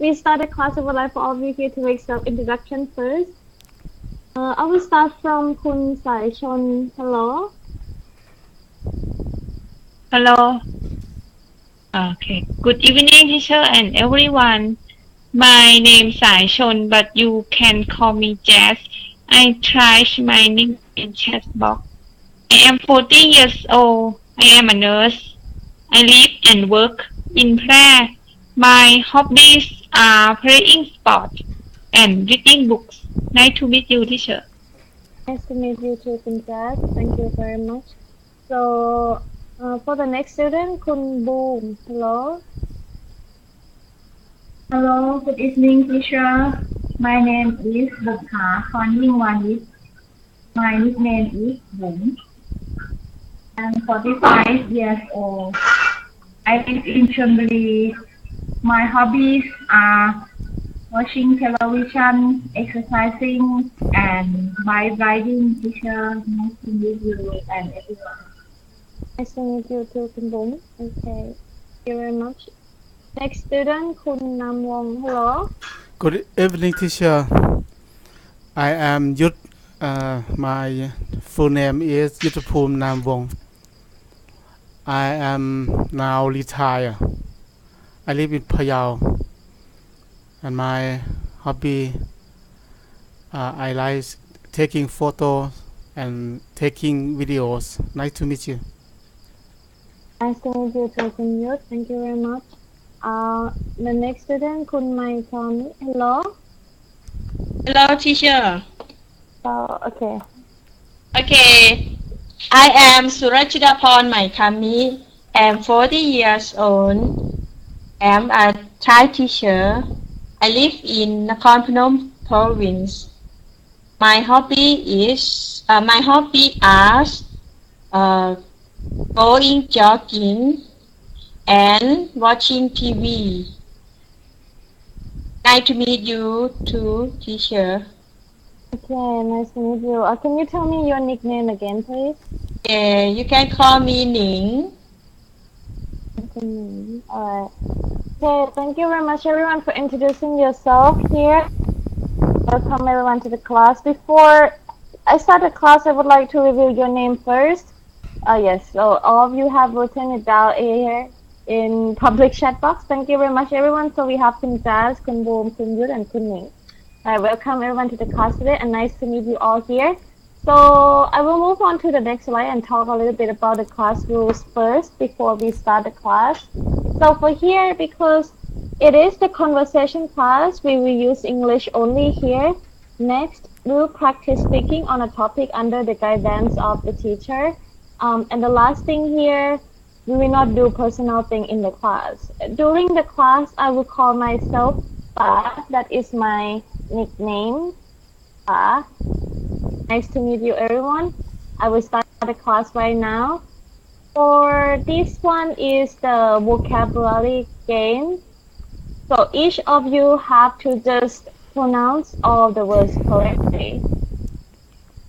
we start the class, I would like for all of you here to make self-introduction first. I will start from Kun Sai Chon. Hello. Hello. Okay. Good evening, teacher and everyone. My name is Sai Chon, but you can call me Jazz. I tried my name in chat box. I am 40 years old. I am a nurse. I live and work in Phra. My hobbies are playing sport and reading books. Nice to meet you, teacher. Nice to meet you too, Kun Jazz. Thank you very much. So, for the next student, Kun Boom. Hello. Hello, good evening, teacher. My name is Bukha Conning. My nickname is Bung. I'm 45 years old. I live in Chonburi. My hobbies are watching television, exercising, and bike riding. Teacher, nice to meet you and everyone. Nice to meet you too, Kun Boom. Okay. Thank you very much. Next student, Kun Nam Wong. Hello. Good evening, teacher. I am Yut. My full name is Yutapum Nam Wong. I am now retired. I live in Payao, and my hobby, I like taking photos and taking videos. Nice to meet you. Nice to meet you too, Kun Yut. Thank you very much. The next student, Kun Mai Tommy. Hello. Hello, teacher. Okay. Okay. I am Surachidapon Maikami. I am 40 years old. I am a Thai teacher. I live in Nakhon Phanom province. My hobby are going jogging and watching TV. Nice to meet you too, teacher. Okay, nice to meet you. Can you tell me your nickname again, please? You can call me Ning. Alright. Okay, thank you very much everyone for introducing yourself here. Welcome everyone to the class. Before I start the class, I would like to review your name first. Yes, so all of you have written it down here in public chat box. Thank you very much everyone. So we have Kun Jazz, Kun Boom, Kun Yud, and Kun Ning. Welcome everyone to the class today and nice to meet you all here. So I will move on to the next slide and talk a little bit about the class rules first before we start the class. So for here, because it is the conversation class, we will use English only here. Next, we will practice speaking on a topic under the guidance of the teacher. And the last thing here, we will not do personal thing in the class. During the class, I will call myself Pa, that is my nickname, Pa. Nice to meet you everyone. I will start the class right now. For this one is the vocabulary game. So each of you have to just pronounce all the words correctly.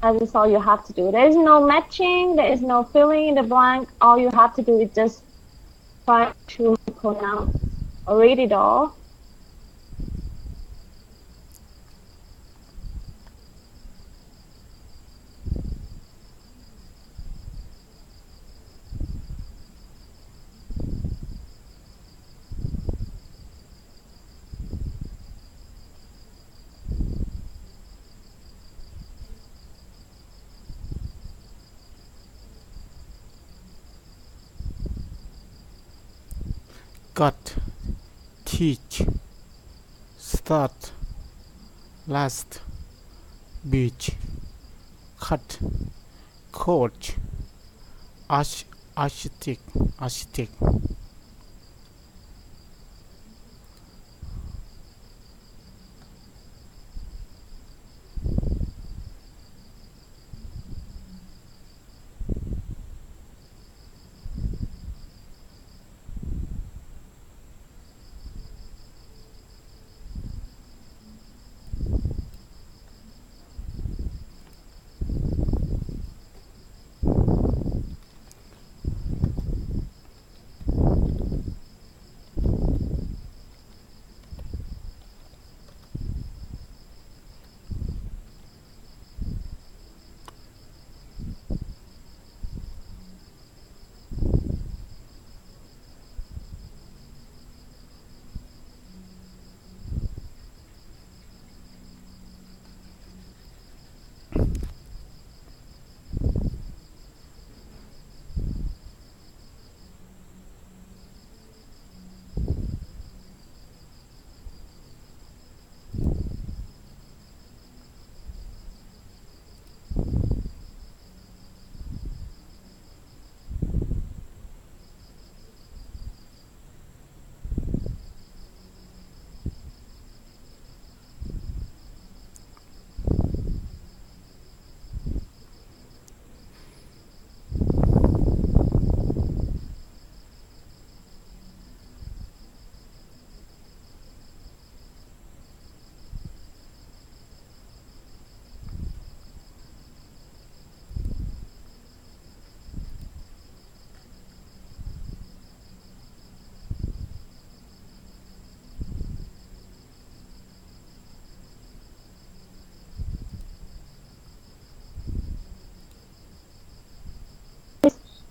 That is all you have to do. There is no matching, there is no filling in the blank. All you have to do is just try to pronounce or read it all. Got, teach, start, last, beach, cut, coach, architect.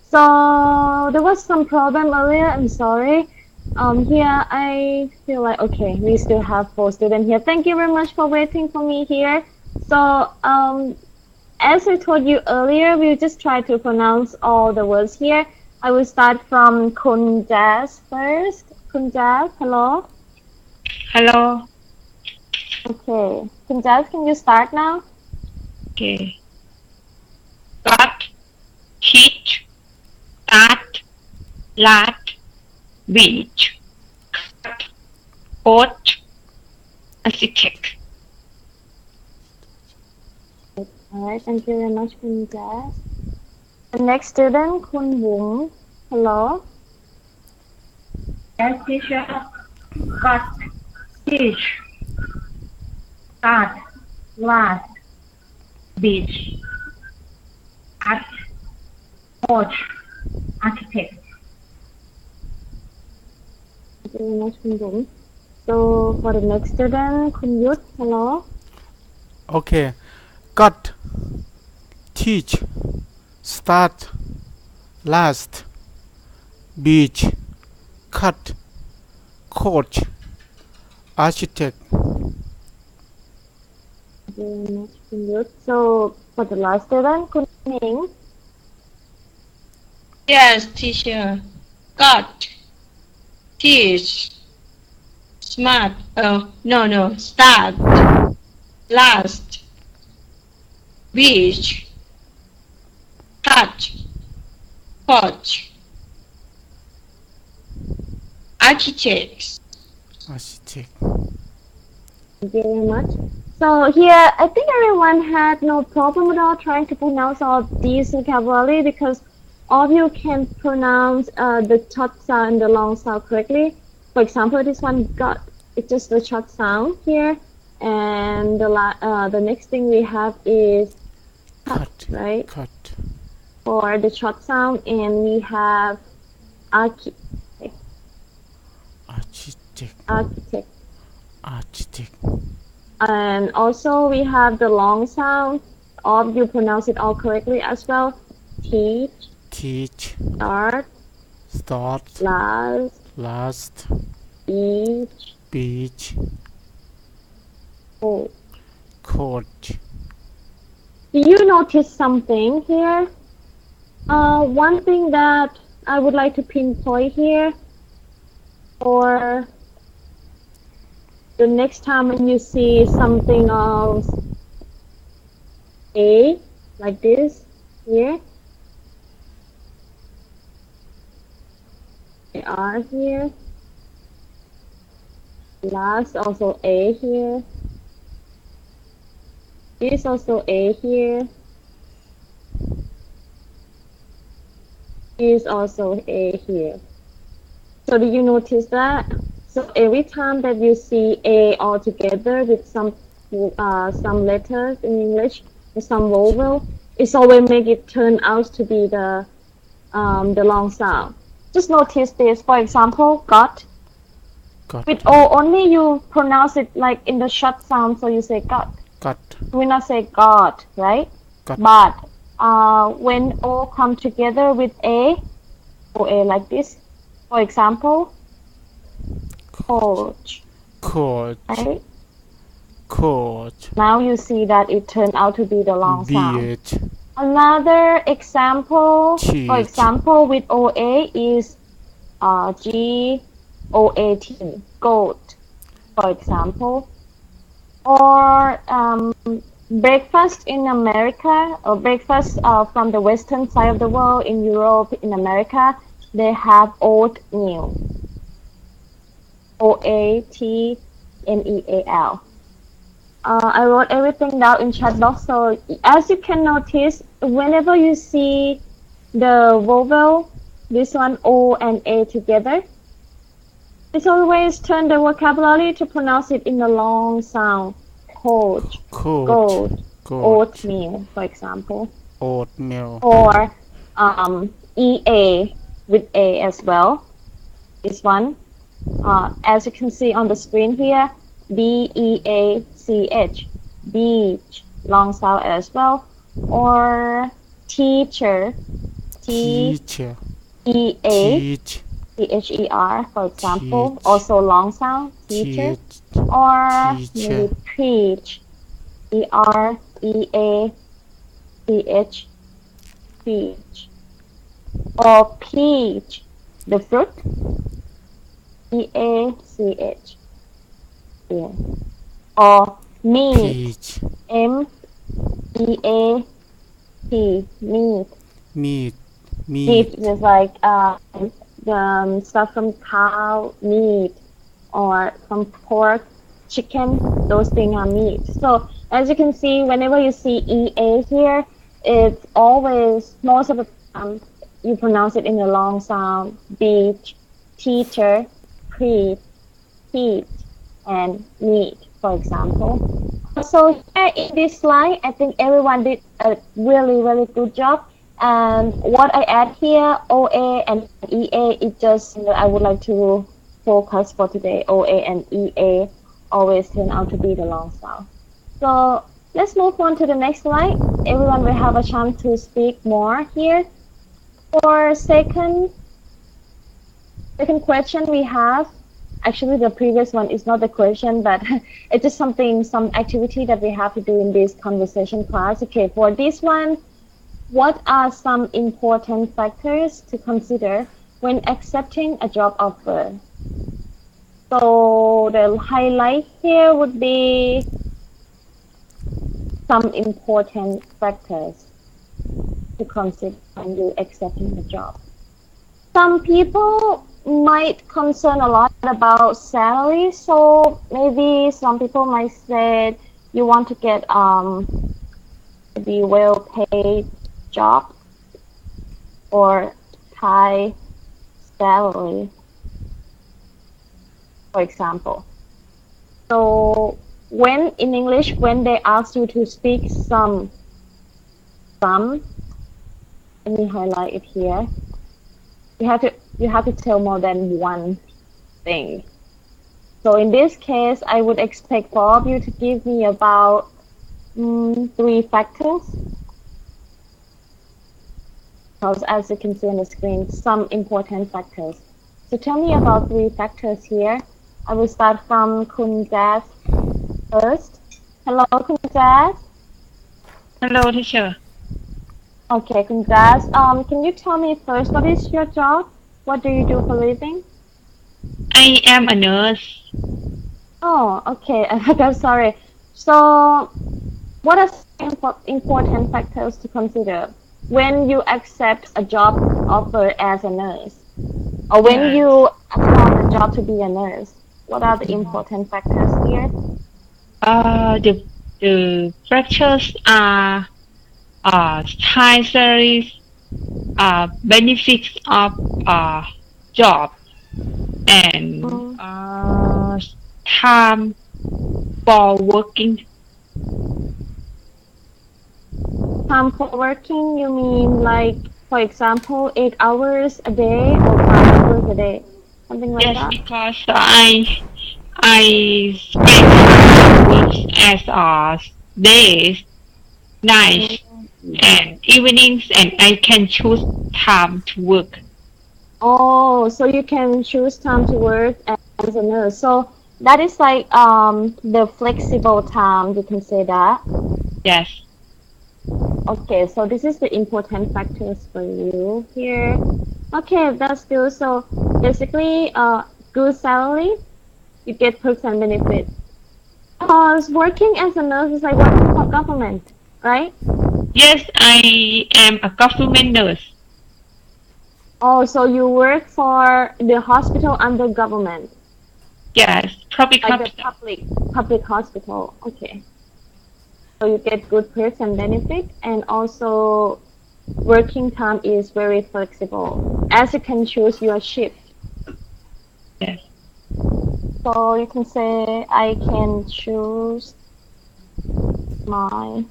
So there was some problem earlier. I'm sorry. Here I feel like okay, we still have 4 students here. Thank you very much for waiting for me here. So as I told you earlier, we'll just try to pronounce all the words here. I will start from Kun Jazz first. Kun Jazz, hello. Hello. Okay. Kun Jazz, can you start now? Okay. Got, teach, start, last, beach, cut, coach, architect. Alright, thank you very much, Kun Jazz. The next student, Kun Wong. Hello. Yes, teacher. Got, teach, start, last, beach, art, coach, architect. Thank you very much, Kun Wong. So for the next student, Kun Yut. Hello. Okay. Got, teach, start, last, beach, cut, coach, architect. Thank you very much, Kun Yut. So for the last student, Kun Ning. Yes, teacher. Got, teach, smart. Oh, no. Start, last, beach, cut, coach, architects. Architect. Thank you very much. So here, I think everyone had no problem at all trying to pronounce all these vocabulary because all of you can pronounce the short sound and the long sound correctly. For example, this one got it's just the short sound here, and the next thing we have is cut, right? Cut. For the short sound, and we have architect. Architect. And also we have the long sound. All of you pronounce it all correctly as well. Teach. Start. Last. Beach. Coach. Do you notice something here? One thing that I would like to pinpoint here, or the next time when you see something else, A, like this, here, they are here, last also A here, this also A here, is also A here. So do you notice that? So every time that you see A all together with some letters in English, with some vowel, it's always make it turn out to be the long sound. Just notice this. For example, got. With O only you pronounce it like in the short sound, so you say got. We not say God, right? Got. But when O come together with A, or A like this, for example, coach. Right? Coach. Now you see that it turned out to be the long sound. Beach. Another example, Cheat. for example, with OA is GOAT, goat, for example. Or breakfast in America, or breakfast from the western side of the world, in Europe, in America, they have oatmeal. OATMEAL. I wrote everything down in chat box, so as you can notice, whenever you see the vowel, this one O and A together, it's always turn the vocabulary to pronounce it in the long sound. Coach, goat, oatmeal, for example. Oatmeal. Or EA with A as well. This one, as you can see on the screen here, BEACH, beach, long sound as well. Or teacher, teacher T-E-A teach T-H-E-R, for example. Teach. Also long sound, teacher. teach Or Teacher. maybe preach, E-R-E-A-C-H, preach. Or peach, the fruit, E-A-C-H. Yeah. Or meat, peach M-E-A-T, meat. meat Meat is like the stuff from cow meat or from pork, chicken. Those things are meat. So as you can see, whenever you see EA here, it's always most of the time you pronounce it in the long sound. Beach, teacher, preach, teach, and meat, for example. So here in this slide, I think everyone did a really, really good job. And what I add here, OA and EA, it just I would like to focus for today. OA and EA always turn out to be the long sound. So let's move on to the next slide. Everyone will have a chance to speak more here. For second question we have, actually the previous one is not the question, but it's just some activity that we have to do in this conversation class. Okay, for this one, what are some important factors to consider when accepting a job offer? So the highlight here would be some important factors to consider when you accepting the job. Some people might concern a lot about salary, so maybe some people might say you want to get to be well paid job or high salary, for example. So when in English, when they ask you to speak some, let me highlight it here. You have to tell more than one thing. So in this case, I would expect all of you to give me about 3 factors. Because as you can see on the screen, some important factors. So tell me about 3 factors here. I will start from Kun Jazz first. Hello, Kun Jazz. Hello, teacher. Okay, Kun Jazz. Can you tell me first what is your job? What do you do for a living? I am a nurse. Oh, okay. I'm sorry. So, what are some important factors to consider when you accept a job offer as a nurse, or when Yes. you apply a job to be a nurse? What are the important factors here? The factors are high salaries, benefits of job, and time for working. Time for working, you mean like, for example, 8 hours a day or 5 hours a day? Something like Yes, that? because I spend time work as days, nights, and evenings, and I can choose time to work. Oh, so you can choose time to work as a nurse. So that is like the flexible time, you can say that. Yes. Okay, so this is the important factors for you here. Okay, that's good. So basically, good salary, you get perks and benefits. Because working as a nurse is like working for government, right? Yes, I am a government nurse. Oh, so you work for the hospital under government, Yes, public like the hospital. public hospital. Okay. So you get good perks and benefits, and also working time is very flexible, as you can choose your shift. Yes. So you can say I can choose my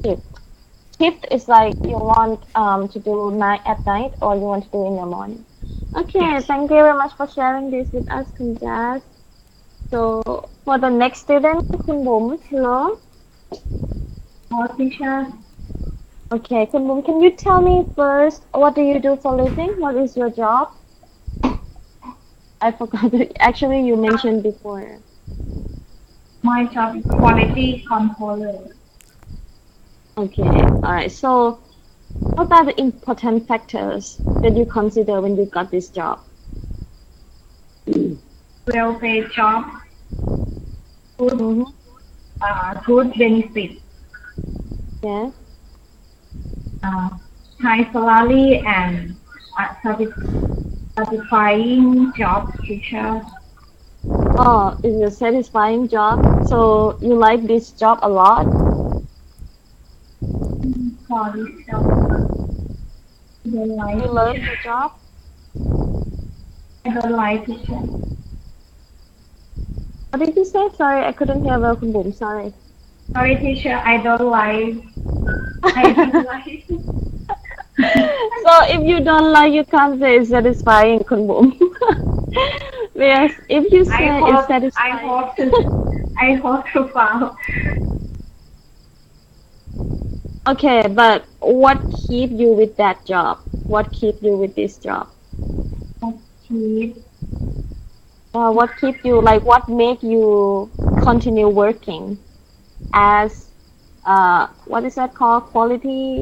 shift. Shift is like you want to do at night or you want to do in the morning. Okay, Yes. thank you very much for sharing this with us, Kun Jazz. So for the next student, Kun Bum, hello. Hello, teacher. Okay, Kun Boom, can you tell me first what do you do for living? What is your job? I forgot. Actually, you mentioned before. My job is quality controller. Okay, all right. So, what are the important factors that you consider when you got this job? Well-paid job, good, Mm-hmm. good benefit, Yeah. high salary, and satisfying job future. Oh, it's a satisfying job. So you like this job a lot? For this job, I don't like You love teacher. the job? I don't like teacher. What did you say? Sorry, I couldn't hear well, Kun Boom. Sorry. Sorry, teacher. I don't like. I don't like. So if you don't like, you can't say it's satisfying, Kun Boom. Yes, if you say it's satisfying. I hope to follow. Okay, but what keep you with that job? What keep you with this job? Keep What keep you, like, what make you continue working as, what is that called? Quality?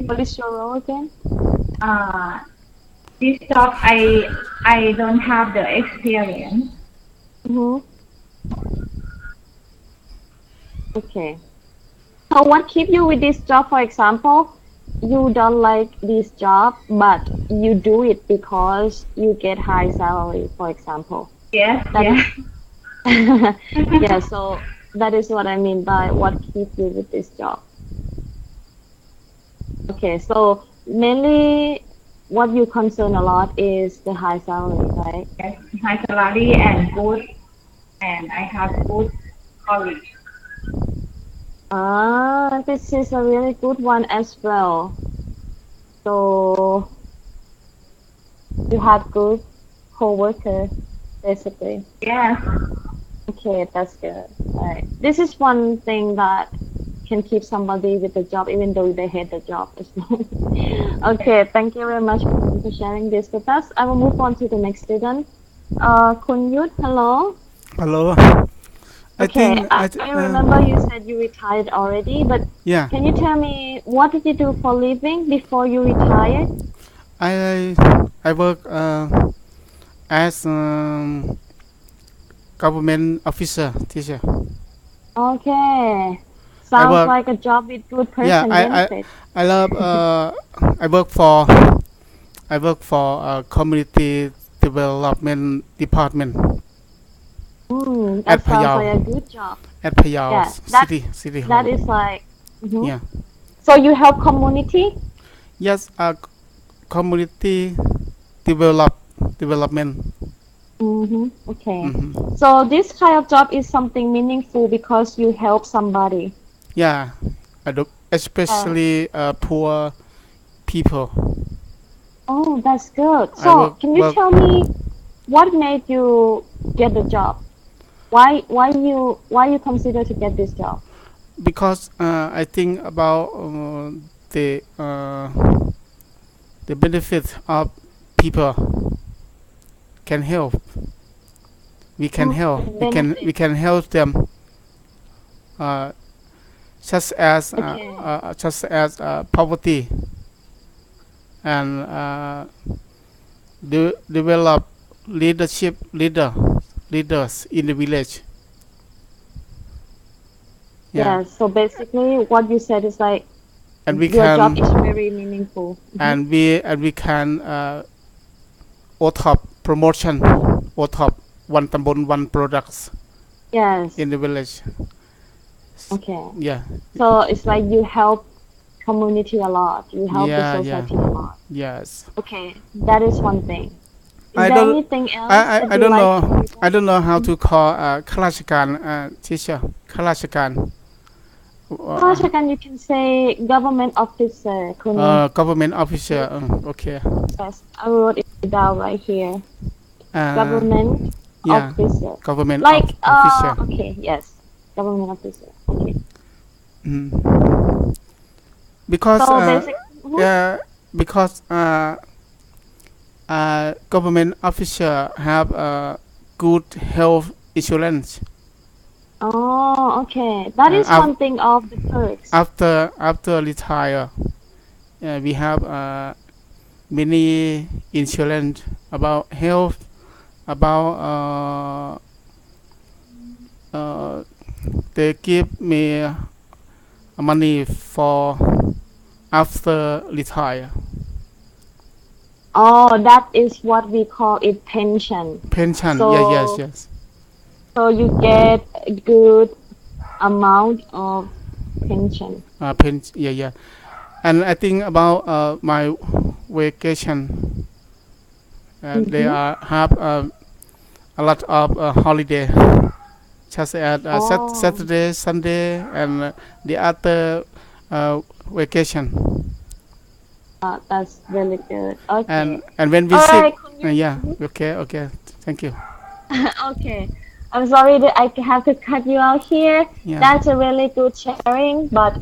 What is your role again? This job I don't have the experience. Mm-hmm. Okay. So what keep you with this job, for example? You don't like this job, but you do it because you get high salary, for example. Yes, That yes. Yeah, so that is what I mean by what keep you with this job. Okay, so mainly what you concern a lot is the high salary, right? Yes, high salary and good, and I have good college. This is a really good one as well. So you have good co-worker, basically. Yes. Okay, that's good. All right. This is one thing that can keep somebody with the job even though they hate the job as well. Okay, thank you very much for sharing this with us. I will move on to the next student. Kun Yut, hello. Hello. I Okay, think I remember you said you retired already, but yeah. can you tell me what did you do for living before you retired? I work as government officer teacher. Okay, I sounds work like a job with good yeah. person benefits. I love I work for community development department That at sounds like a Payao good job. at Payao Yeah, that city hall. that is like. Mhm. Yeah. So you help community? Yes. Community development. Okay. Hmm. So this kind of job is something meaningful because you help somebody. Yeah. Especially poor people. Oh, that's good. I So can you work tell me what made you get the job? Why you consider to get this job? because I think about the the benefit of people can help. We can help. Benefit. We can help them. Uh, Okay. Just as poverty and develop leaders in the village. Yeah, Yeah. So basically, what you said is like and we your job is can very meaningful. and we can OTOP promotion, OTOP one tambon one products Yes. in the village. Okay. Yeah, So it's like you help community a lot. You help the yeah, society a lot. yes. Okay, that is one thing. Is I there don't anything else that I you don't like know to I don't know how to call ข้าราชการ teacher ข้าราชการ Pashkan, you can say government officer. government officer. Okay. Yes, I wrote it down right here. Government Yeah, officer. government Like officer. okay, yes, government officer. Okay. Because So basically, yeah, because government official have good health insurance. oh, okay. That is Af- one thing of the perks. after retire, we have many insurance about health, about they give me money for after retire. Oh, that is what we call it pension. Pension, So, yes. so you get a good amount of pension. Yeah. And I think about my vacation. They have a lot of holiday, just at Oh, Saturday, Sunday, and the other vacation. that's really good. Okay. And when we All sit, right, yeah, okay, thank you. okay. I'm sorry that I have to cut you out here. Yeah, That's a really good sharing, but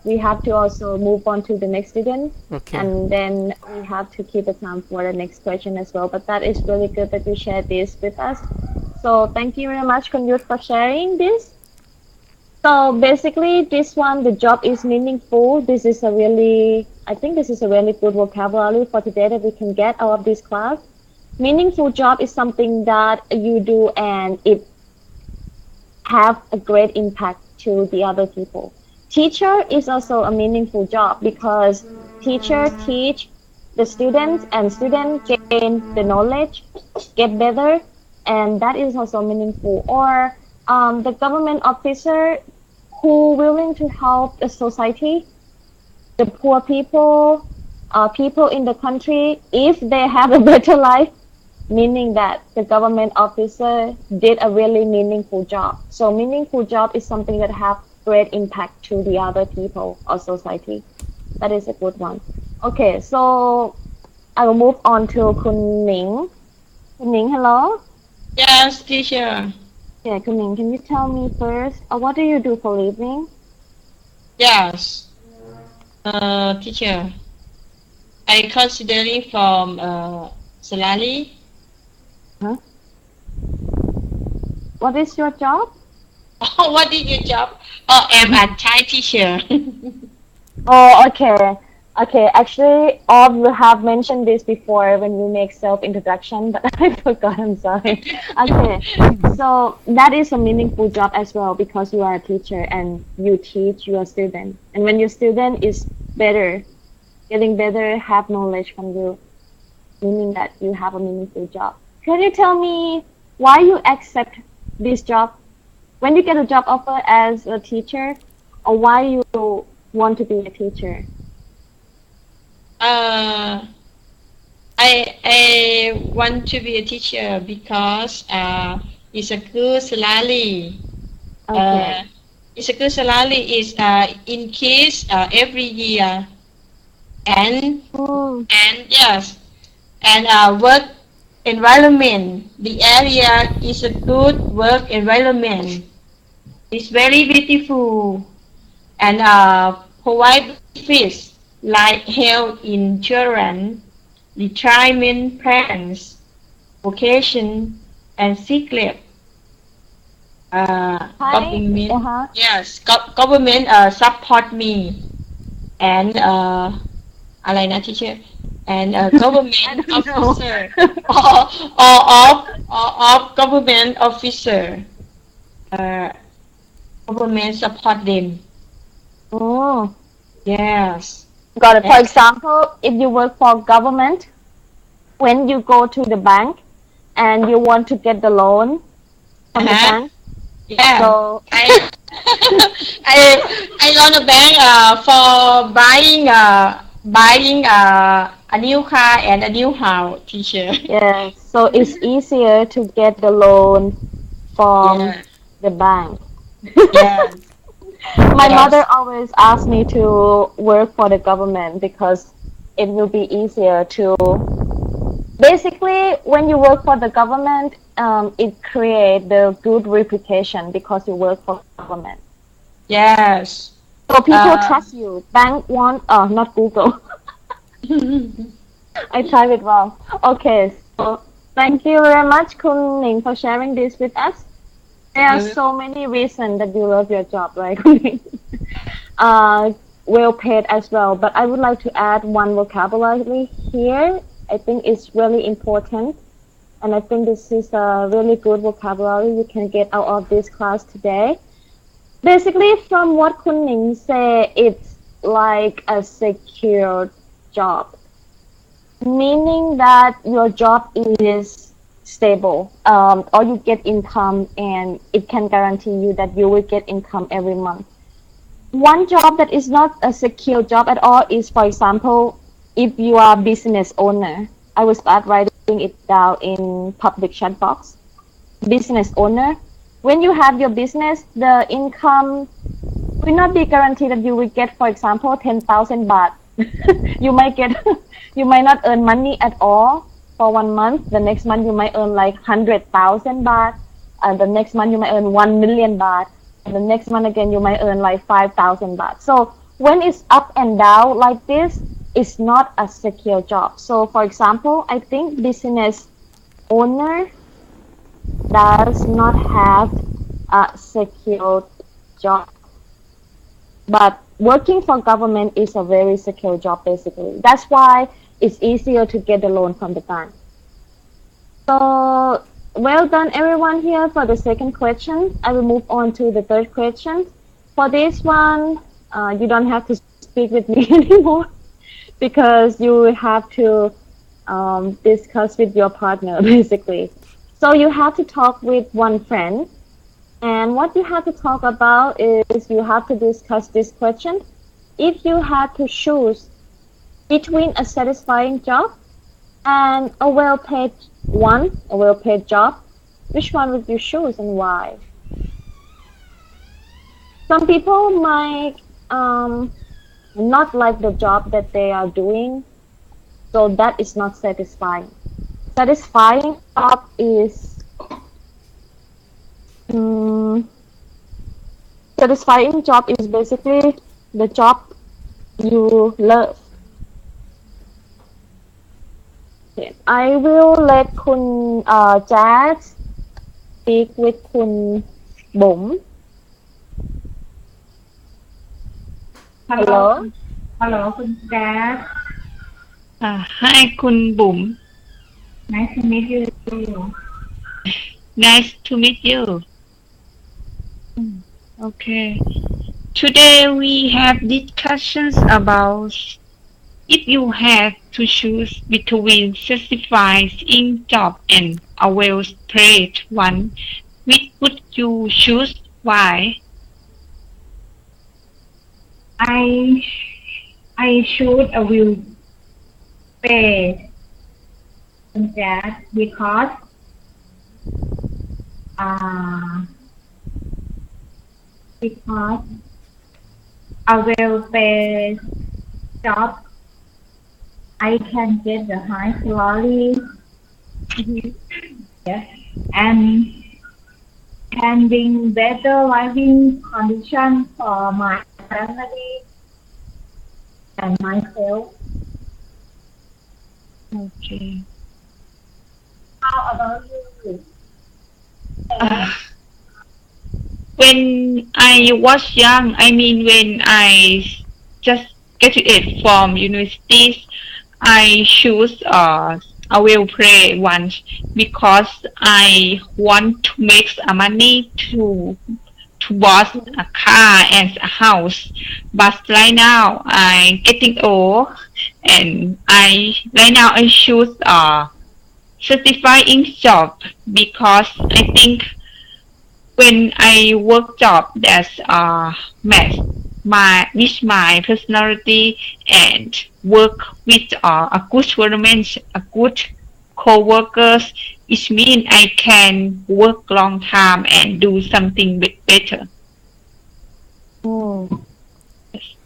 we have to also move on to the next student, okay. and then we have to keep the time for the next question as well. But that is really good that you shared this with us. So thank you very much, Kunyut, for sharing this. So basically, this one, the job is meaningful. This is a really, I think this is a really good vocabulary for today that we can get out of this class. Meaningful job is something that you do and it have a great impact to the other people. Teacher is also a meaningful job because teacher teach the students and students gain the knowledge, get better, and that is also meaningful. Or the government officer who willing to help the society, the poor people, people in the country, if they have a better life, meaning that the government officer did a really meaningful job. So meaningful job is something that have great impact to the other people or society. That is a good one. Okay, so I will move on to Kun Ning. Kun Ning, hello. Yes, teacher. Yeah, Kun Ning, can you tell me first, what do you do for living? Yes. Teacher, I considering from salary. Huh? What is your job? Oh, what is your job? Oh, I'm a Thai teacher. Oh, okay. Okay, actually, all you have mentioned this before when you make self-introduction, but I forgot, I'm sorry. Okay, so that is a meaningful job as well because you are a teacher and you teach your student. And when your student is better, getting better, have knowledge from you, meaning that you have a meaningful job. Can you tell me why you accept this job? When you get a job offer as a teacher, or why you want to be a teacher? I want to be a teacher because it's a good salary. Okay. It's a good salary is increase every year and Oh, yes and work environment. The area is a good work environment. It's very beautiful and provide benefits like health insurance, retirement plans, vacation, and sick leave. hi. Government, Uh-huh. yes, government support me andอะไรนะ teacher and government I don't know. officer or, of government officer uh, government support them. Oh, Yes. got it. For And, example, if you work for government, when you go to the bank and you want to get the loan from the bank, yeah. so I I loan a bank for buying a new car and a new house, teacher. yeah, so it's easier to get the loan from Yeah. the bank. Yes. My Yes. mother always asks me to work for the government because it will be easier to. Basically, when you work for the government, it creates the good reputation because you work for government. Yes. So people trust you. Bank want, not Google. I tried it wrong. Okay, so thank you very much, Kun Ning, for sharing this with us. There are so many reasons that you love your job, right, Kun Ning? Well paid as well. But I would like to add one vocabulary here. I think it's really important. And I think this is a really good vocabulary you can get out of this class today. Basically, from what Kun Ning said, it's like a secure job, meaning that your job is stable, or you get income and it can guarantee you that you will get income every month. One job that is not a secure job at all is, for example, if you are a business owner. I will start writing it down in public chat box. Business owner. When you have your business, the income will not be guaranteed that you will get, for example, 10,000 baht. you might not earn money at all for 1 month. The next month you might earn like 100,000 baht. And the next month you might earn 1 million baht. And the next month again you might earn like 5,000 baht. So when it's up and down like this, it's not a secure job. So for example, I think business owner does not have a secure job. But working for government is a very secure job, basically. That's why it's easier to get a loan from the bank. So, well done, everyone here for the second question. I will move on to the third question. For this one, you don't have to speak with me anymore because you will have to discuss with your partner, basically. So you have to talk with one friend. And what you have to talk about is you have to discuss this question. If you had to choose between a satisfying job and a well-paid job, which one would you choose and why? Some people might not like the job that they are doing, so that is not satisfying. Satisfying job is satisfying job is basically the job you love. Okay. I will let Kun Jazz speak with Kun Bum. Hello. Hello, Kun Jazz. Hi, Kun Bum. Nice to meet you. Nice to meet you. Okay. Today we have discussions about if you had to choose between satisfying job and a well-paid one, which would you choose? Why? I choose a will pay that because a well-paid job, I can get the high salary, yes, and can bring better living conditions for my family and myself. Okay. How about you? When I was young, when I just graduated from universities, I choose a well-paid one because I want to make money to buy a car and a house. But right now I'm getting old, and right now I choose a certifying job because I think when I work job that's match with my personality and work with a good environment, a good co-workers, it means I can work long time and do something better. Okay,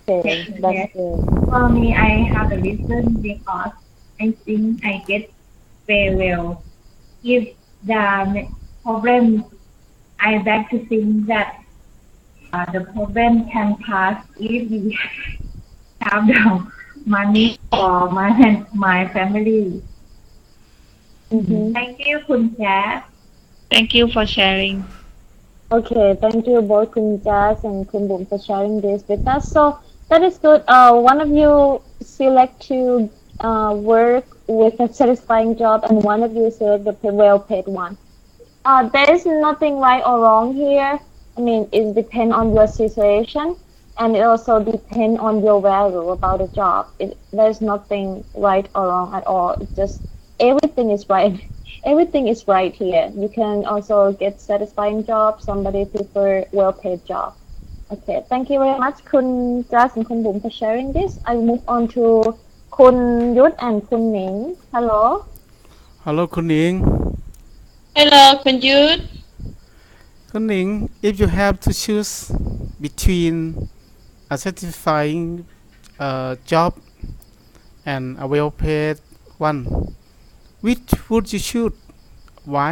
that's good. For me, I have a reason because I think I get very well. If the problem, I like to think that the problem can pass if we have the money for my family. Thank you คุณแจ๊ส Thank you for sharing. Okay, thank you both Kun Jazz and Kun Boom for sharing this with us. So that is good. One of you select to work with a satisfying job, and one of you select the well-paid one. There is nothing right or wrong here. I mean, it depends on your situation, and it also depends on your value about the job. There's nothing right or wrong at all. It's just everything is right. Everything is right here. You can also get satisfying job. Somebody prefer well-paid job. Okay, thank you very much, Kun Jas and Kun Boom for sharing this. I move on to Kun Yut and Kun Ning. Hello. Hello คุณหนิง Hello คุณยุทธ คุณหนิง if you have to choose between a satisfying job and a well-paid one, which would you choose? Why?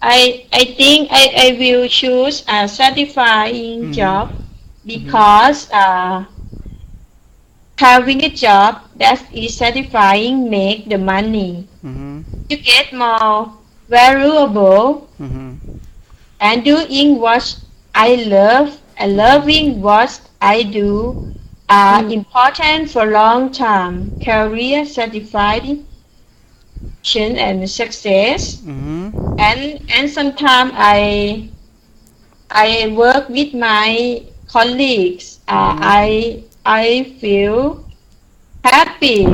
I think I will choose a satisfying job because having a job that is satisfying make the money. You get more valuable and doing what I love and loving what I do are important for long term career satisfaction and success. And sometimes I work with my colleagues. I feel happy.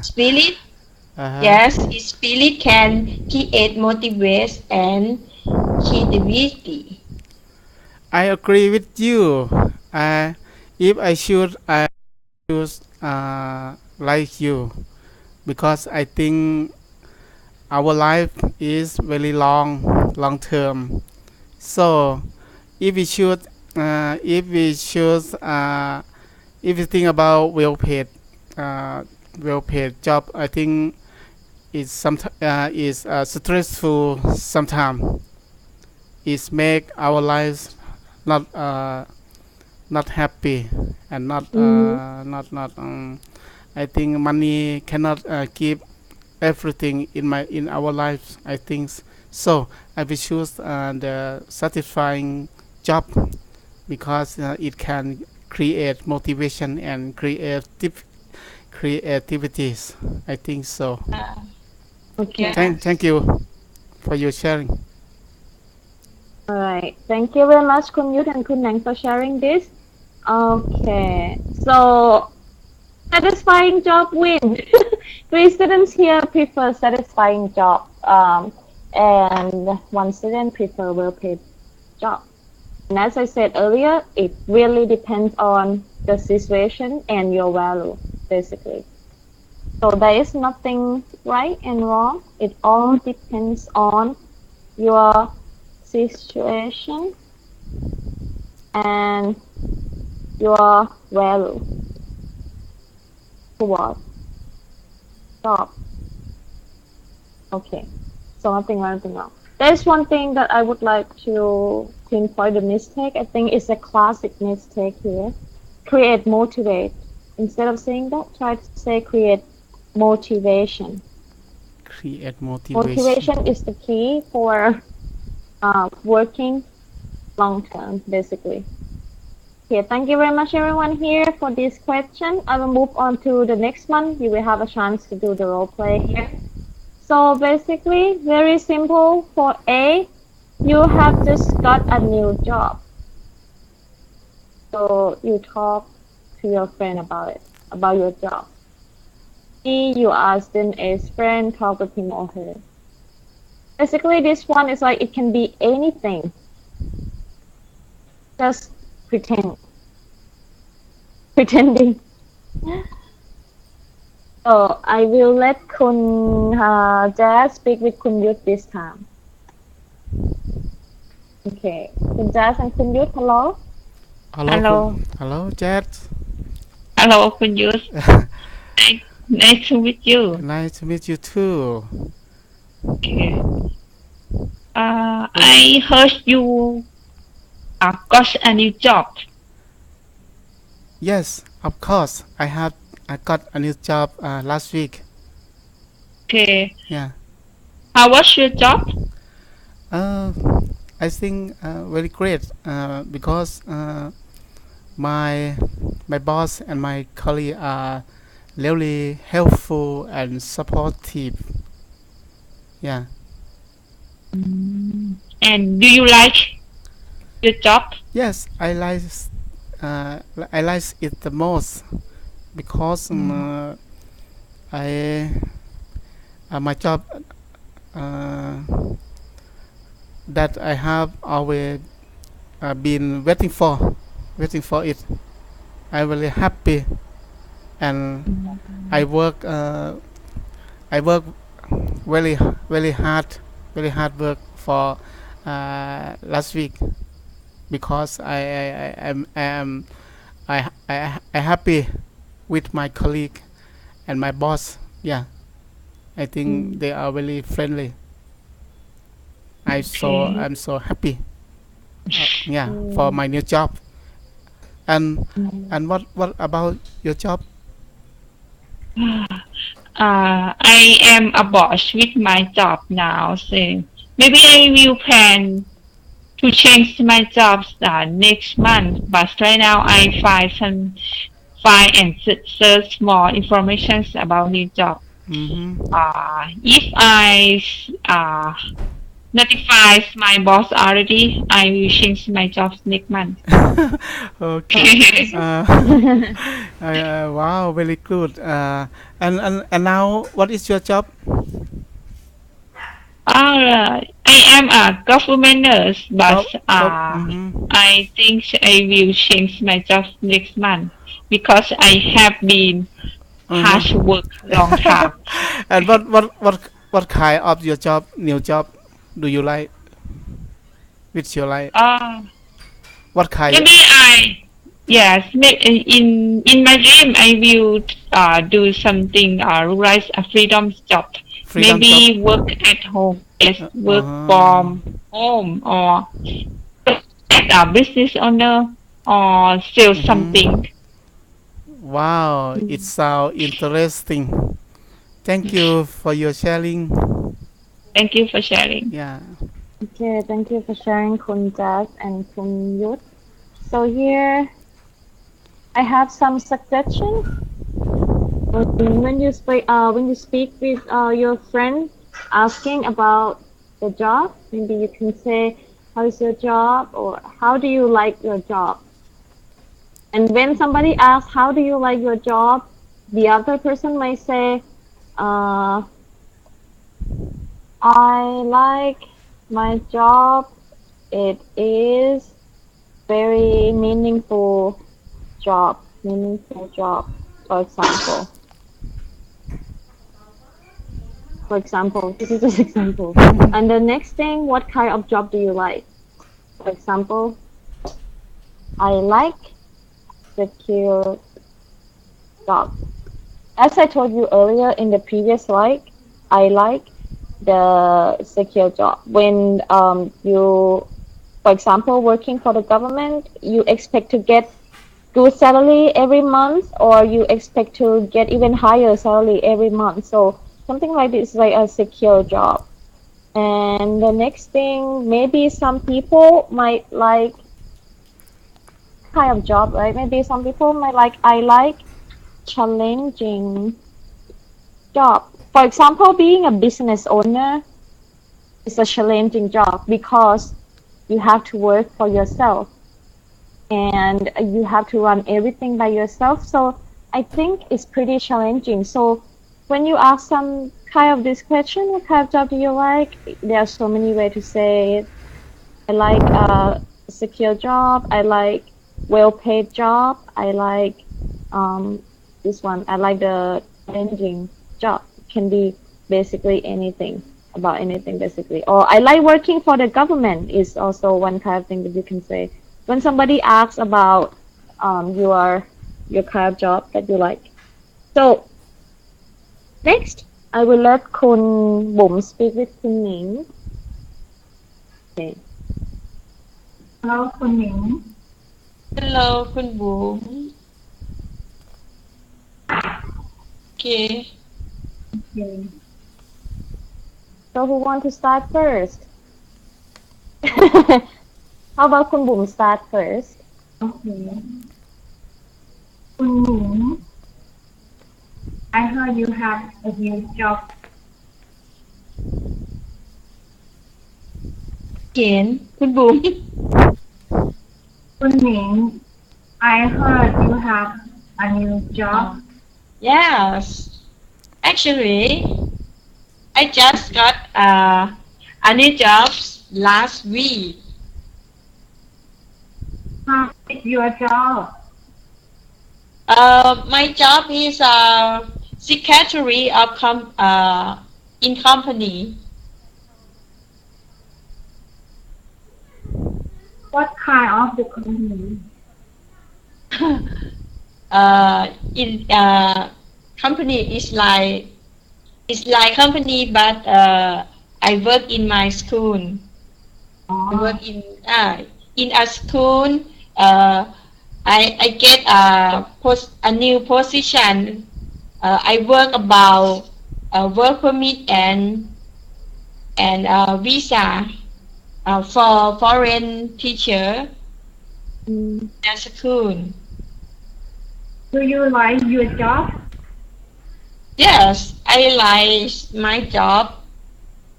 Spirit, yes, spirit can create motivation and creativity. I agree with you. If I choose like you, because I think our life is very long term. So if we think about well-paid job, I think it's stressful sometimes. It make our lives not happy and not I think money cannot give everything in our lives. I think so. I will choose the satisfying job because it can create motivation and creativities. I think so. Okay. Thank you for your sharing. All right. Thank you very much, Kun Yut and Kun Nang for sharing this. Okay. So satisfying job win. 3 students here prefer satisfying job, and 1 student prefer well-paid job. And as I said earlier, it really depends on the situation and your value, basically. So there is nothing right and wrong. It all depends on your situation and your value toward job. Okay, so nothing right, nothing wrong. There's one thing that I would like to pinpoint the mistake. I think it's a classic mistake here. Create motivate. Instead of saying that, try to say create motivation. Create motivation. Motivation is the key for working long term, basically. Okay, thank you very much everyone here for this question. I will move on to the next one. You will have a chance to do the role play here. So basically, very simple. For A, you have just got a new job. So you talk to your friend about it, about your job. B, you ask them as friend, talk with him or her. Basically, this one is like it can be anything. Just pretending. So I will let Kun Jazz speak with Kun Yut this time. Okay, Kun Jazz and Kun Yut, hello. Hello, Jet. Hello คุณยุทธ Nice to meet you. Nice to meet you too. Okay. I heard you got a new job. Yes, of course. I got a new job last week. Okay. Yeah. How was your job? Uh, I think very great because my my boss and my colleague are really helpful and supportive. Yeah. And do you like your job? Yes, uh, I like it the most because I my job uh, that I have always been waiting for it. I'm really happy and I work uh, I work very very hard work for last week because I happy with my colleague and my boss. Yeah, I think they are very friendly. Okay. I'm so happy. Yeah, for my new job. And what about your job? I am a boss with my job now, so maybe I will plan to change my job next month. But right now, I find and search more information about new job. Mm-hmm. If I notifies my boss already, I will change my job next month. Okay. Wow, very good. And now, what is your job? I am a government nurse, but Mm-hmm. I think I will change my job next month because I have been hard Uh-huh. work long time. And what kind of your job, new job, do you like? Which you like? Uh, What kind? maybe in my dream I will do something like a freedom job. Freedom job? Maybe work at home, yes, work Uh, from home or as a business owner or sell mm-hmm. something. Wow, it sounds interesting. Thank you for your sharing. Thank you for sharing. Yeah. Okay, thank you for sharing, Kun Jazz and Kun Yut. So here I have some suggestions. When you speak with your friend asking about the job, maybe you can say, "How is your job?" or "How do you like your job?" And when somebody asks, "How do you like your job?" the other person might say, uh, "I like my job. It is very meaningful job, for example." This is just example. And the next thing, what kind of job do you like? For example, I like secure job. As I told you earlier in the previous slide, I like the secure job. When you, for example, working for the government, you expect to get good salary every month, or you expect to get even higher salary every month. So something like this is like a secure job. And the next thing, maybe some people might like kind of job, right? Maybe some people might like, I like challenging job. For example, being a business owner is a challenging job because you have to work for yourself and you have to run everything by yourself. So I think it's pretty challenging. So when you ask some kind of this question, what kind of job do you like? There are so many ways to say it. I like a secure job. I like well-paid job. I like this one. I like the challenging job. It can be basically anything about anything basically. Or I like working for the government is also one kind of thing that you can say. When somebody asks about your kind of job that you like. So next, I will let Kun Bum speak with Kun Ning. Okay. Hello คุณหนิง Hello คุณบุ๋ม Okay. Okay. So who want to start first? How about Kun Boom start first? Okay. คุณหนิง I heard you have a new job. เขียนคุณบุ๋ม คุณหนิง I heard you have a new job. Yes. Actually, I just got a new job last week. How is your job? My job is secretary of in company. What kind of the company? In company is like company, but I work in my school. I work in a school. I get a new position. I work about work permit and visa for foreign teacher at school. Do you like your job? Yes, I like my job.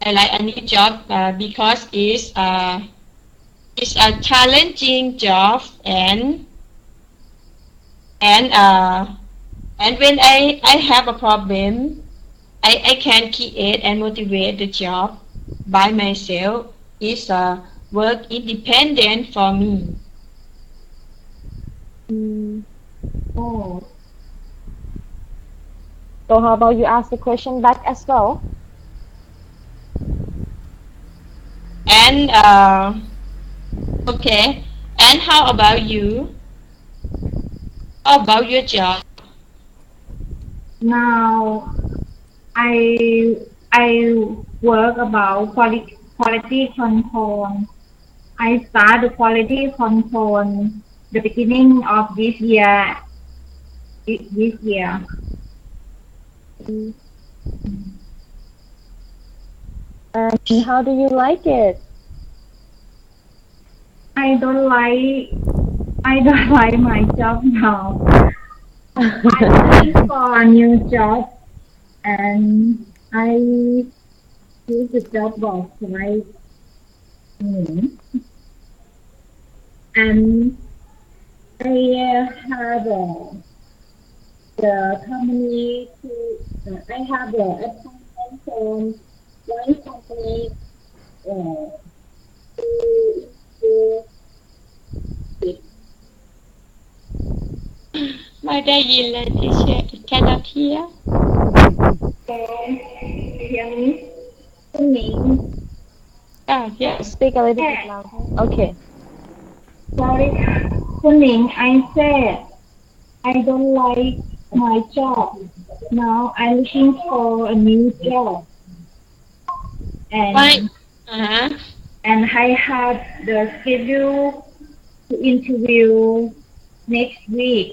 I like a new job because it's a challenging job and when I have a problem, I can create and motivate the job by myself. It's work independent for me. Oh, So how about you ask the question back as well? And okay. And how about you? How about your job? now I work about quality control. I start the quality control the beginning of this year. This year. And how do you like it? I don't like my job now. I'm looking for a new job and I use the job box right. And I have the company I have the appointment from one company to ไม่ได้ยินเลย teacher cannot hear. hear me? คุณหนิง Yes. Speak a little bit louder. Okay. Sorry, คุณหนิง I said I don't like my job. Now I'm looking for a new job. Why? And and I have the schedule to interview next week.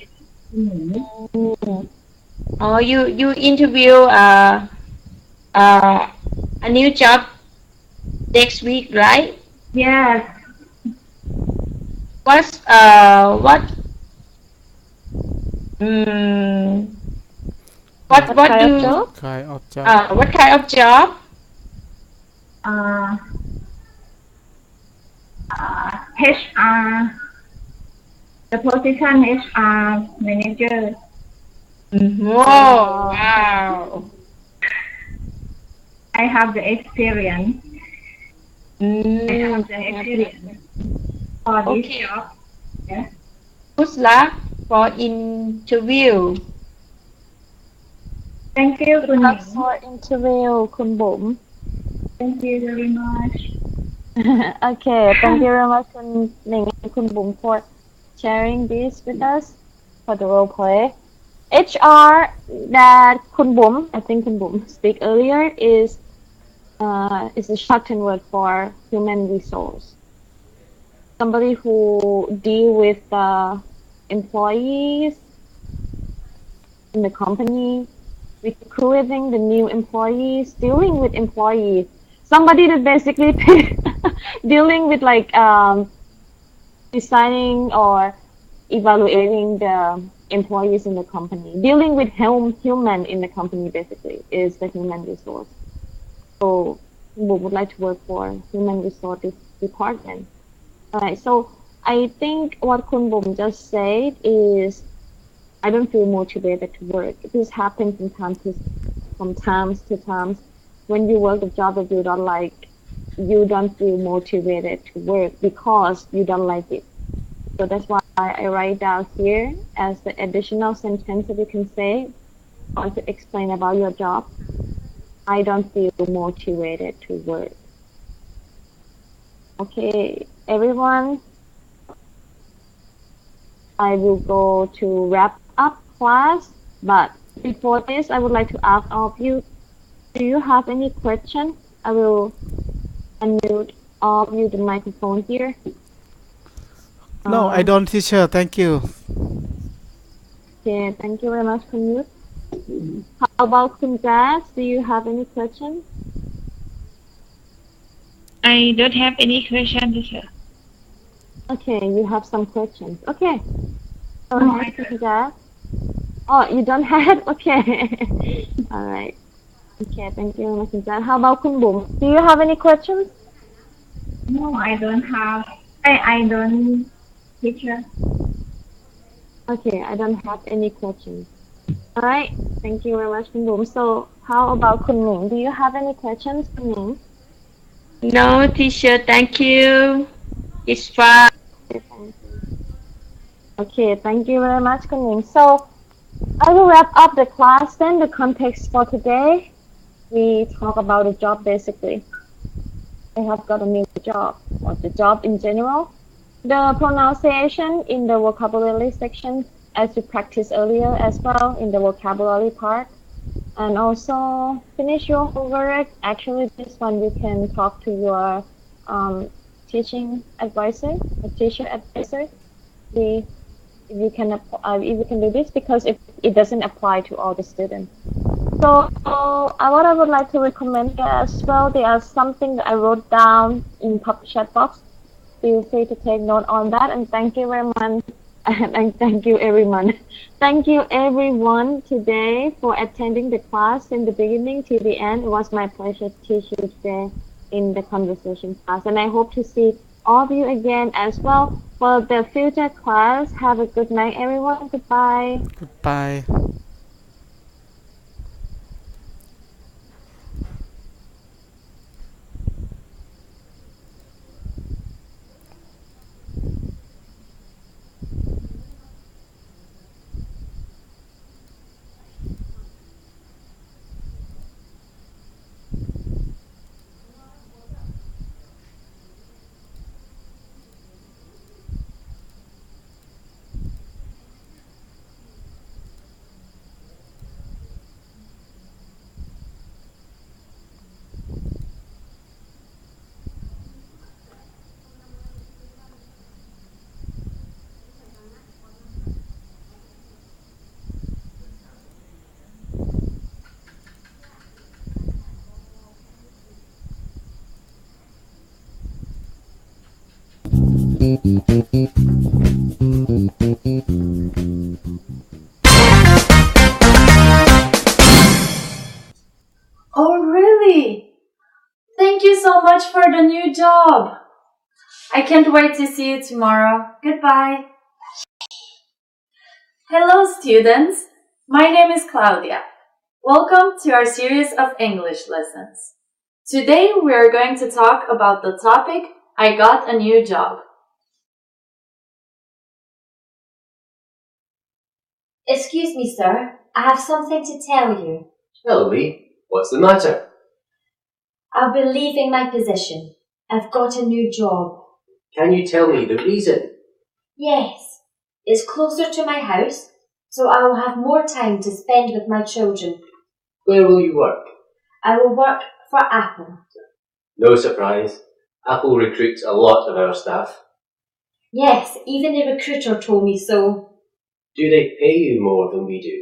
Oh, you interview a new job next week, right? Yes. What what kind do of job? Kind of job. what kind of job? HR. The position HR manager. Whoa, wow. I have the experience. I have the experience for this Okay. job. Yes. Good luck for interview. Thank you, Good Kun luck Ning. for interview, Kun Boom. Thank you very much. Okay, thank you very much, Kun Ning and Kun Boom, for sharing this with us for the role play. HR that Kun Boom, I think Kun Boom speak earlier, is is a shortened word for human resource. Somebody who deal with the employees in the company, recruiting the new employees, dealing with employees. Somebody that basically dealing with like designing or evaluating the employees in the company. Dealing with human in the company basically is the human resource. So we would like to work for human resource department. Alright, so I think what Kun Bum just said is I don't feel motivated to work. This happens from times to times. When you work a job that you don't like, you don't feel motivated to work because you don't like it. So that's why I write down here as the additional sentence that you can say or to explain about your job. I don't feel motivated to work. Okay, everyone. I will go to wrap up class, but before this, I would like to ask all of you, do you have any question? I will unmute all of you the microphone here. No, I don't, teacher. Thank you. Okay, thank you very much, Kun. How about Kun Jazz? Do you have any questions? I don't have any question, teacher. Okay, you have some questions. Okay. Go ahead, Kun Jazz. Oh, you don't have? Okay. All right. Okay, thank you very much, Kun Jazz. How about Kun Bum? Do you have any questions? No, I don't have. I don't, teacher. Okay, I don't have any questions. All right, thank you very much, Kun Bum. So, how about Kun Ming? Do you have any questions, Kun Ming? No, teacher, thank you. It's fine. Okay, thank you very much, Kun Ming. So, I will wrap up the class then. The context for today, we talk about a job basically. I have got a new job, or the job in general. The pronunciation in the vocabulary section, as you practiced earlier as well in the vocabulary part. And also finish your homework. Actually, this one you can talk to your teaching advisor, or teacher advisor. See if you can do this because it doesn't apply to all the students. So what I would like to recommend as well, there are something that I wrote down in top chat box. Feel free to take note on that, and thank you very much. And thank you everyone. Thank you everyone today for attending the class in the beginning to the end. It was my pleasure to teach you today in the conversation class, and I hope to see all of you again as well for the future class. Have a good night everyone. Goodbye. Goodbye. Oh, really? Thank you so much for the new job. I can't wait to see you tomorrow. Goodbye. Hello, students. My name is Claudia. Welcome to our series of English lessons. Today we are going to talk about the topic, I got a new job. Excuse me, sir. I have something to tell you. Tell me, what's the matter? I'll be leaving my position. I've got a new job. Can you tell me the reason? Yes. It's closer to my house, so I will have more time to spend with my children. Where will you work? I will work for Apple. No surprise. Apple recruits a lot of our staff. Yes, even the recruiter told me so. Do they pay you more than we do?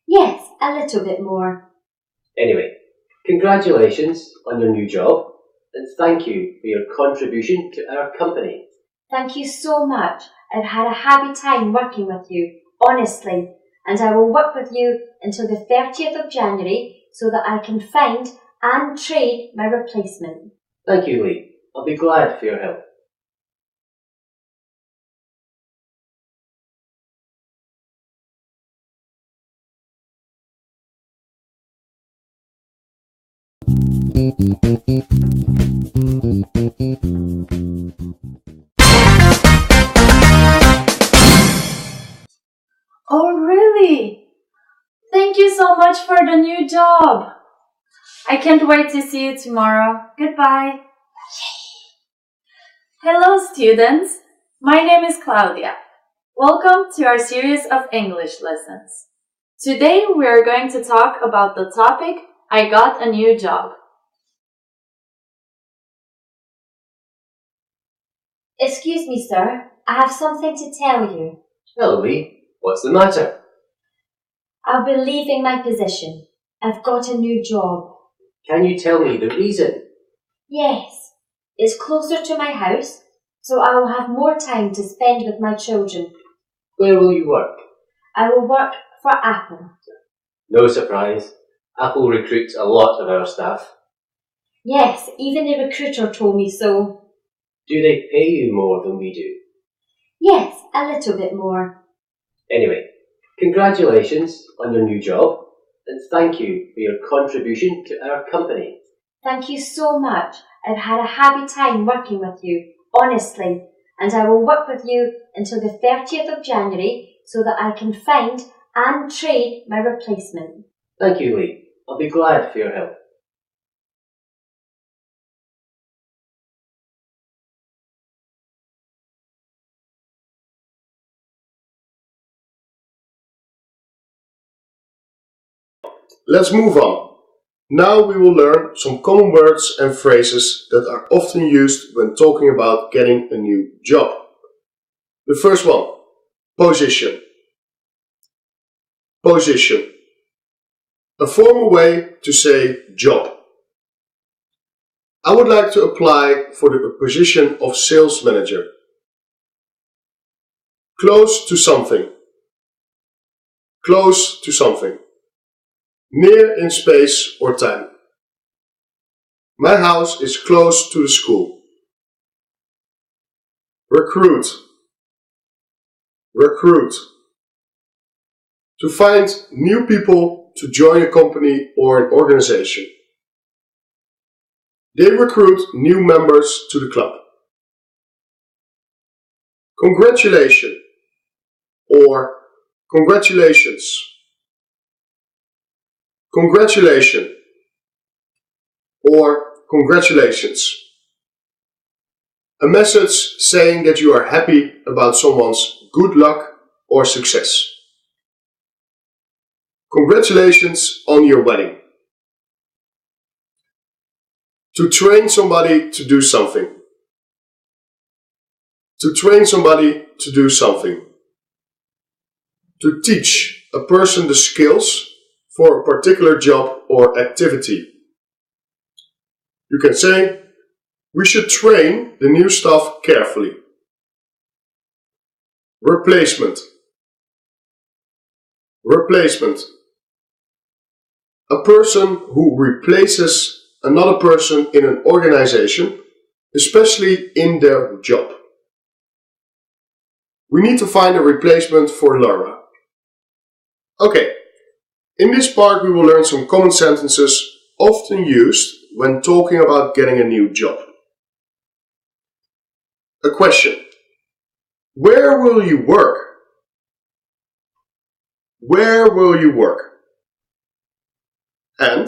Yes, a little bit more. Anyway, congratulations on your new job and thank you for your contribution to our company. Thank you so much. I've had a happy time working with you, honestly, and I will work with you until the 30th of January so that I can find and train my replacement. Thank you, Lee. I'll be glad for your help. Oh, really? Thank you so much for the new job. I can't wait to see you tomorrow. Goodbye. Hello, students. My name is Claudia. Welcome to our series of English lessons. Today we are going to talk about the topic, I got a new job. Excuse me, sir. I have something to tell you. Hello, Lee. What's the matter? I'll be leaving my position. I've got a new job. Can you tell me the reason? Yes, it's closer to my house, so I will have more time to spend with my children. Where will you work? I will work for Apple. No surprise. Apple recruits a lot of our staff. Yes, even the recruiter told me so. Do they pay you more than we do? Yes, a little bit more. Anyway, congratulations on your new job and thank you for your contribution to our company. Thank you so much. I've had a happy time working with you, honestly, and I will work with you until the 30th of January so that I can find and train my replacement. Thank you, Lee. I'll be glad for your help. Let's move on. Now we will learn some common words and phrases that are often used when talking about getting a new job. The first one, position. Position. A formal way to say job. I would like to apply for the position of sales manager. Close to something. Close to something. Near in space or time. My house is close to the school. Recruit. Recruit. To find new people to join a company or an organization. They recruit new members to the club. Congratulations or congratulations. Congratulations or congratulations. A message saying that you are happy about someone's good luck or success. Congratulations on your wedding. To train somebody to do something. To train somebody to do something. To teach a person the skills for a particular job or activity. You can say, we should train the new staff carefully. Replacement. Replacement. A person who replaces another person in an organization, especially in their job. We need to find a replacement for Laura. Okay, in this part we will learn some common sentences often used when talking about getting a new job. A question. Where will you work? Where will you work? And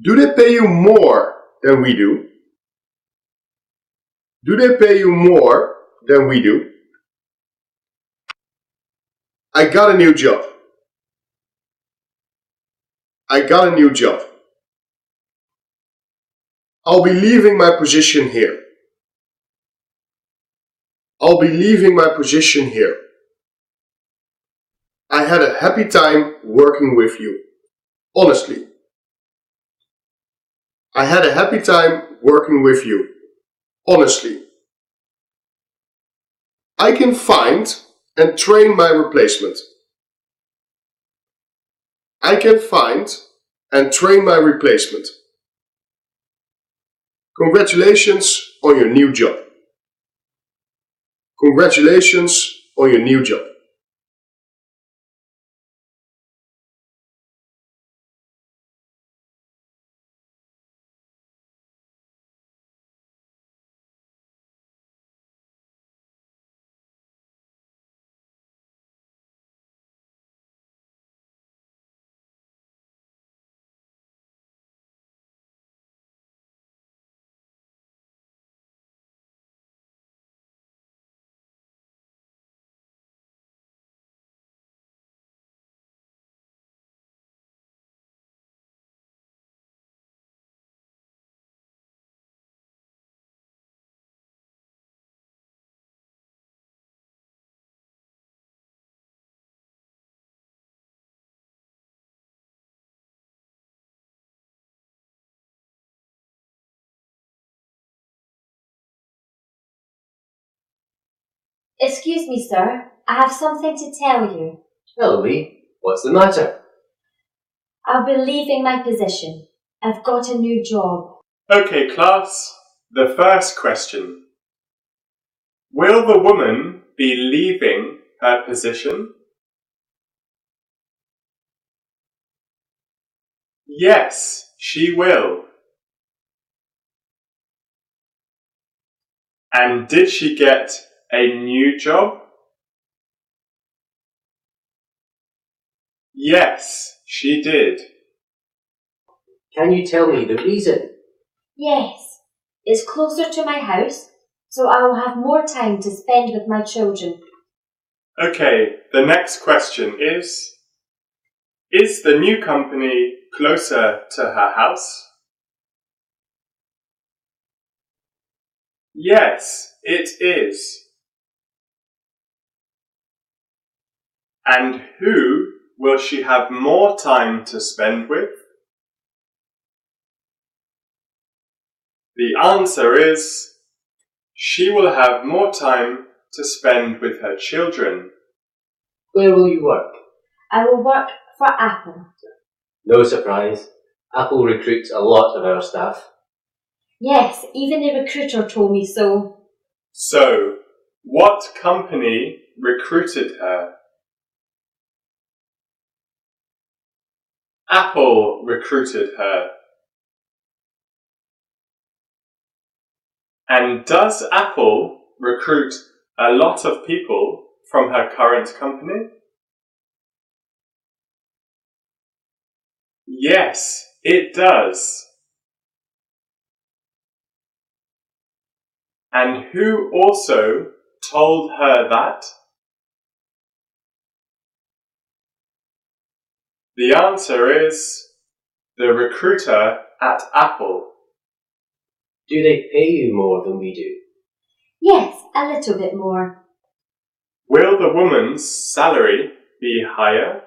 do they pay you more than we do? Do they pay you more than we do? I got a new job. I got a new job. I'll be leaving my position here. I'll be leaving my position here. I had a happy time working with you. Honestly. I had a happy time working with you. Honestly. I can find and train my replacement. I can find and train my replacement. Congratulations on your new job. Congratulations on your new job. Excuse me, sir. I have something to tell you. Hello, Lee. What's the matter? I'll be leaving my position. I've got a new job. Okay, class. The first question. Will the woman be leaving her position? Yes, she will. And did she get a new job? Yes, she did. Can you tell me the reason? Yes, it's closer to my house, so I will have more time to spend with my children. Okay, the next question is the new company closer to her house? Yes, it is. And who will she have more time to spend with? The answer is she will have more time to spend with her children. Where will you work? I will work for Apple. No surprise. Apple recruits a lot of our staff. Yes, even the recruiter told me so. So, what company recruited her? Apple recruited her. And does Apple recruit a lot of people from her current company? Yes, it does. And who also told her that? The answer is the recruiter at Apple. Do they pay you more than we do? Yes, a little bit more. Will the woman's salary be higher?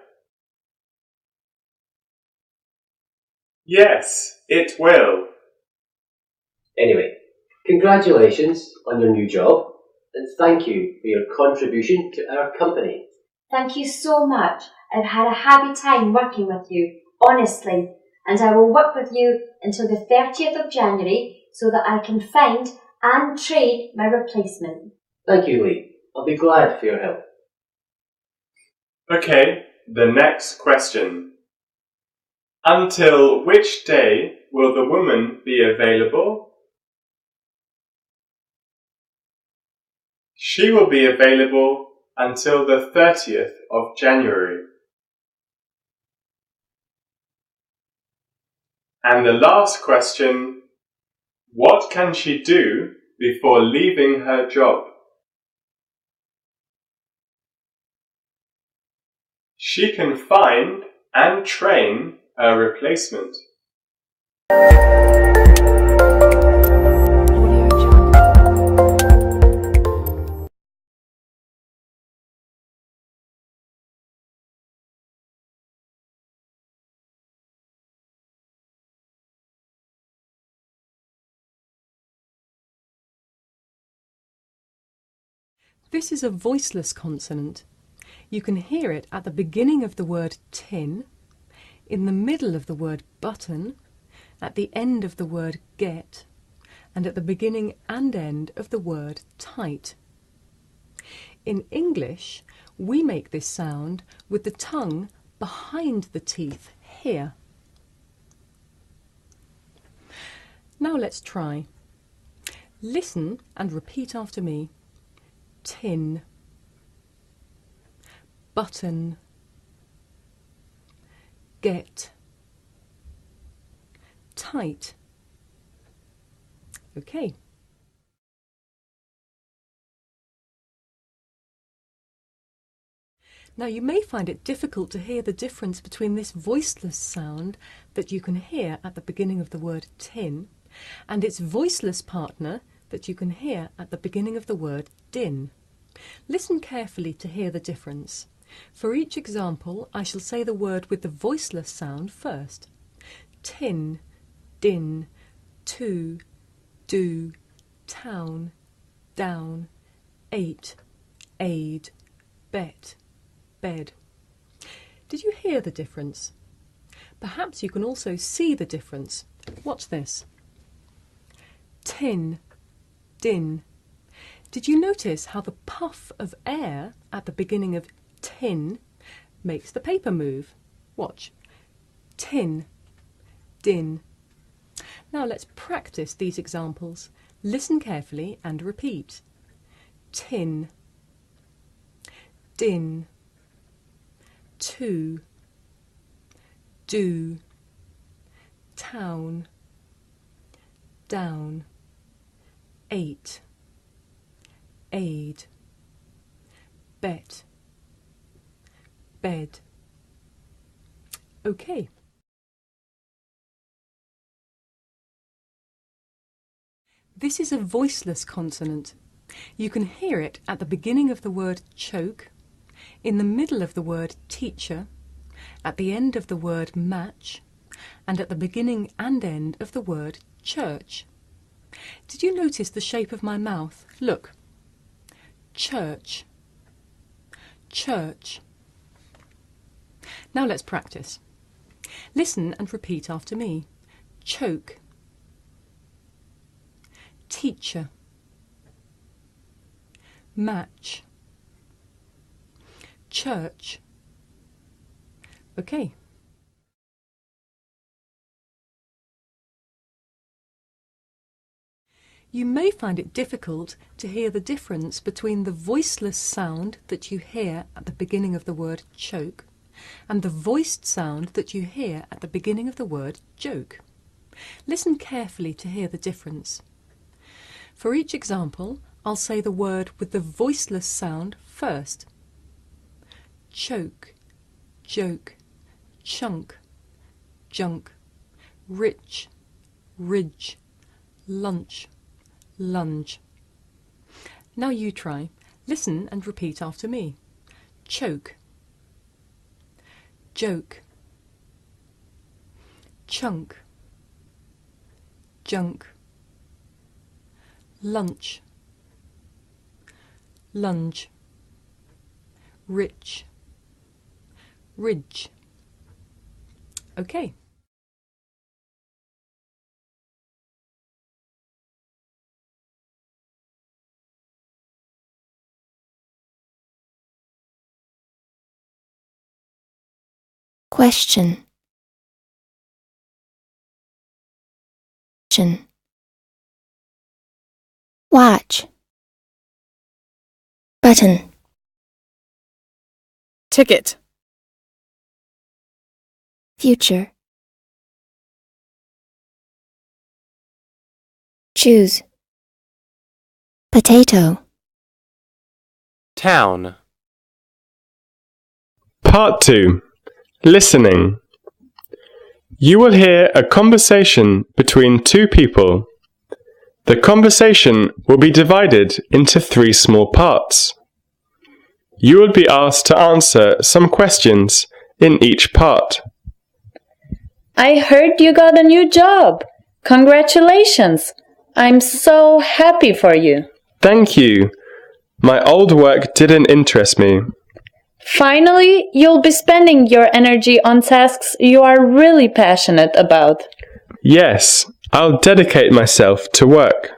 Yes, it will. Anyway, congratulations on your new job and thank you for your contribution to our company. Thank you so much. I've had a happy time working with you, honestly, and I will work with you until the 30th of January so that I can find and train my replacement. Thank you, Lee. I'll be glad for your help. Okay, the next question. Until which day will the woman be available? She will be available until the 30th of January. And the last question, what can she do before leaving her job? She can find and train a replacement. This is a voiceless consonant. You can hear it at the beginning of the word tin, in the middle of the word button, at the end of the word get, and at the beginning and end of the word tight. In English, we make this sound with the tongue behind the teeth here. Now let's try. Listen and repeat after me. Tin, button, get, tight. Okay. Now you may find it difficult to hear the difference between this voiceless sound that you can hear at the beginning of the word tin and its voiceless partner that you can hear at the beginning of the word din. Listen carefully to hear the difference. For each example, I shall say the word with the voiceless sound first. Tin, din, to, do, town, down, ate, aid, bet, bed. Did you hear the difference? Perhaps you can also see the difference. Watch this. Tin, din. Did you notice how the puff of air at the beginning of tin makes the paper move? Watch. Tin, din. Now let's practice these examples. Listen carefully and repeat. Tin, din, to, do, town, down, ate, aid, bet, bed. Okay. This is a voiceless consonant. You can hear it at the beginning of the word choke, in the middle of the word teacher, at the end of the word match, and at the beginning and end of the word church. Did you notice the shape of my mouth? Look. Church, church. Now let's practice. Listen and repeat after me. Choke, teacher, match, church. Okay. You may find it difficult to hear the difference between the voiceless sound that you hear at the beginning of the word choke and the voiced sound that you hear at the beginning of the word joke. Listen carefully to hear the difference. For each example, I'll say the word with the voiceless sound first. Choke, joke, chunk, junk, rich, ridge, lunch, lunge. Now you try. Listen and repeat after me. Choke, joke, chunk, junk, lunch, lunge, rich, ridge. Okay. Question. Watch. Button. Ticket. Future. Choose. Potato. Town. Part 2. Listening. You will hear a conversation between two people. The conversation will be divided into 3 small parts. You will be asked to answer some questions in each part. I heard you got a new job. Congratulations. I'm so happy for you. Thank you. My old work didn't interest me. Finally, you'll be spending your energy on tasks you are really passionate about. Yes, I'll dedicate myself to work.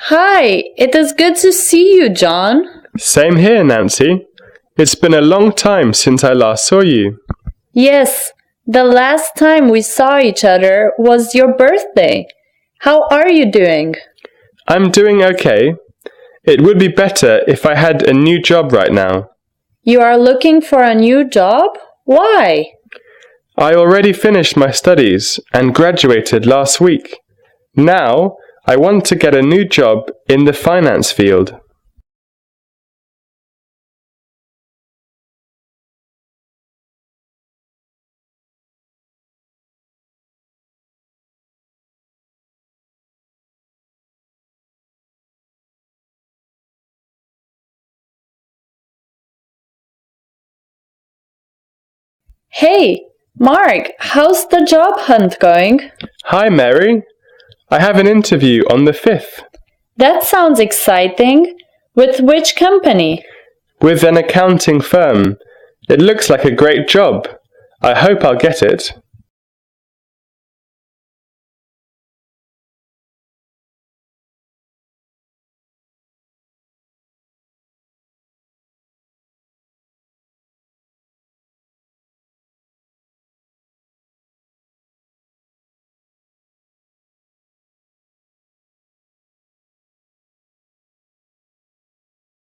Hi, it is good to see you, John. Same here, Nancy. It's been a long time since I last saw you. Yes, the last time we saw each other was your birthday. How are you doing? I'm doing okay. It would be better if I had a new job right now. You are looking for a new job? Why? I already finished my studies and graduated last week. Now, I want to get a new job in the finance field. Hey, Mark, how's the job hunt going? Hi, Mary. I have an interview on the 5th. That sounds exciting. With which company? With an accounting firm. It looks like a great job. I hope I'll get it.